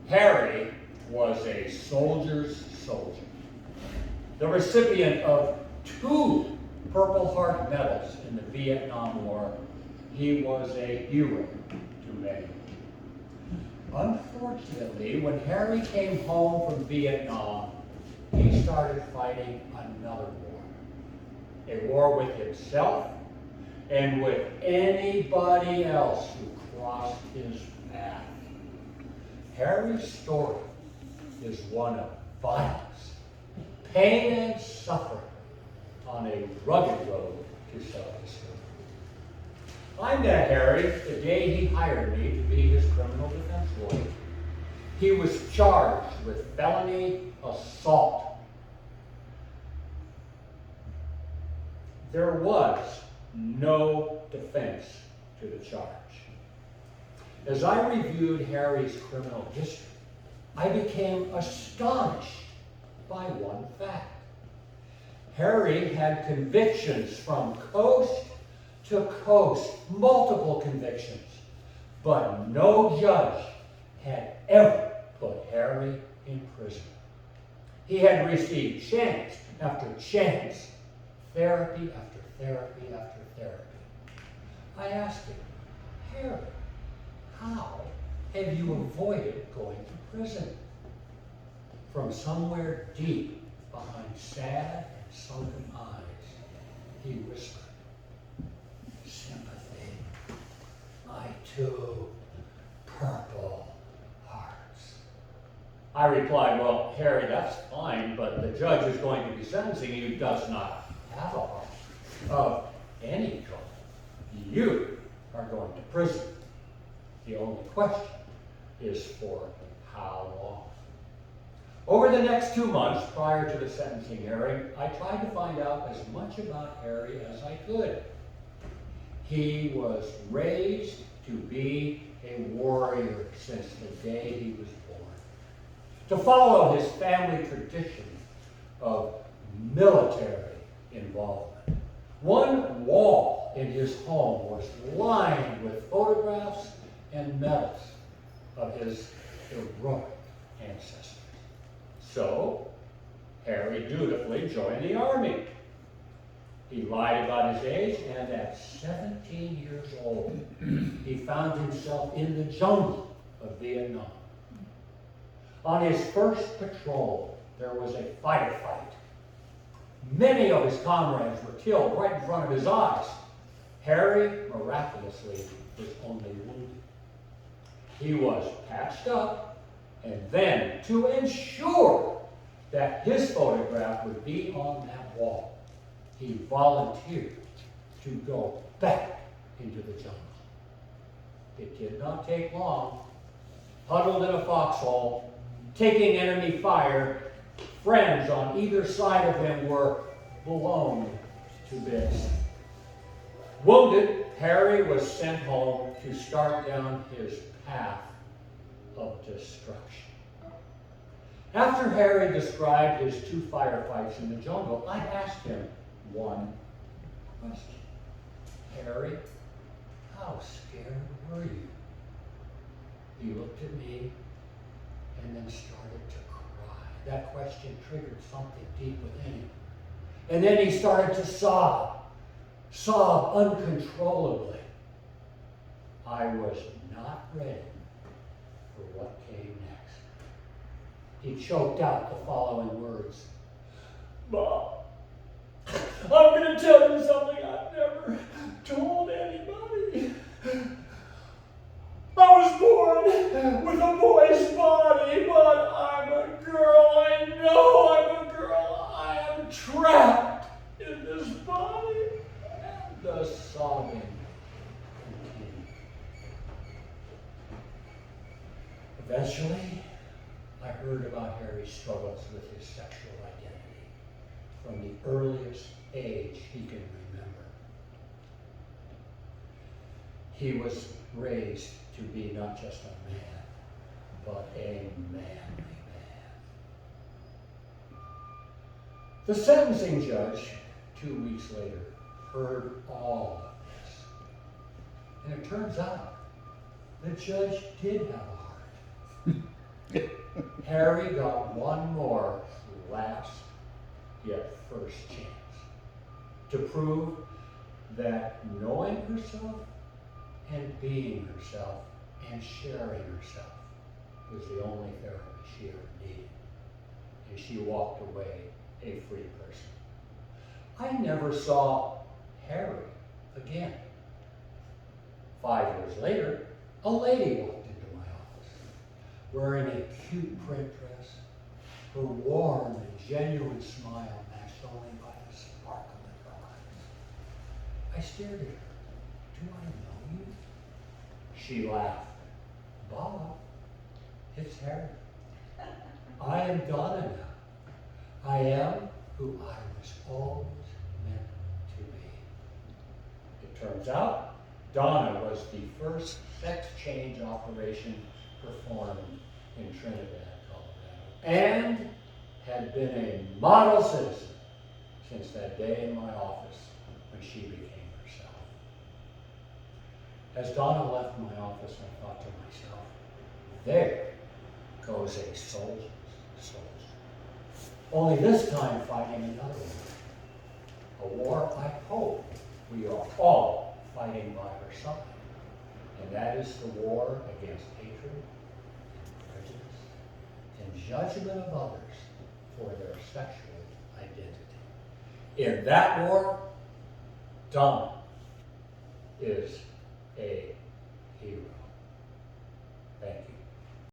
Harry was a soldier's soldier, the recipient of 2 Purple Heart medals in the Vietnam War. He was a hero to many. Unfortunately, when Harry came home from Vietnam, he started fighting another war. A war with himself and with anybody else who crossed his path. Harry's story is one of violence, pain, and suffering on a rugged road to self-destruction. I met Harry the day he hired me to be his criminal defense lawyer. He was charged with felony assault. There was no defense to the charge. As I reviewed Harry's criminal history, I became astonished by one fact. Harry had convictions from coast to coast, multiple convictions, but no judge had ever put Harry in prison. He had received chance after chance, therapy after therapy after therapy. I asked him, Harry, how have you avoided going to prison? From somewhere deep behind sad and sunken eyes, he whispered, sympathy. My 2 purple hearts. I replied, well, Harry, that's fine, but the judge is going to be sentencing you does not have a heart of any color. You are going to prison. The only question is for how long. Over the next 2 months prior to the sentencing hearing, I tried to find out as much about Harry as I could. He was raised to be a warrior since the day he was born, to follow his family tradition of military involvement. One wall in his home was lined with photographs and medals of his heroic ancestors. So, Harry dutifully joined the army. He lied about his age, and at 17 years old, he found himself in the jungle of Vietnam. On his first patrol, there was a firefight. Many of his comrades were killed right in front of his eyes. Harry, miraculously, was only wounded. He was patched up, and then, to ensure that his photograph would be on that wall, he volunteered to go back into the jungle. It did not take long. Huddled in a foxhole, taking enemy fire, friends on either side of him were blown to bits. Wounded, Harry was sent home to start down his path of destruction. After Harry described his 2 firefights in the jungle, I asked him one question. Harry, how scared were you? He looked at me and then started to cry. That question triggered something deep within him. And then he started to sob uncontrollably. I was not ready for what came next. He choked out the following words. Mom, I'm going to tell you something I've never told anybody. I was born with a boy's body, but I'm a girl. I know I'm a girl. I am trapped in this body. And the sobbing continued. Eventually, I heard about Harry's struggles with his sexual identity from the earliest age he can remember. He was raised to be not just a man, but a manly man. The sentencing judge, 2 weeks later, heard all of this. And it turns out the judge did have a heart. Harry got one more last yet first chance to prove that knowing herself and being herself and sharing herself was the only therapy she ever needed. And she walked away a free person. I never saw Harry again. 5 years later, a lady walked into my office wearing a cute print dress, her warm and genuine smile matched only by the sparkle in her eyes. I stared at her. Do I know you? She laughed. Bob, it's Harry. I am Donna now. I am who I was always meant to be. It turns out Donna was the first sex change operation performed in Trinidad, Colorado, and had been a model citizen since that day in my office when she became herself. As Donna left my office, I thought to myself, there goes a soldier's soldier. Only this time fighting another war. A war I hope we are all fighting by her side. And that is the war against hatred, prejudice, and judgment of others for their sexual identity. In that war, Donna is a hero.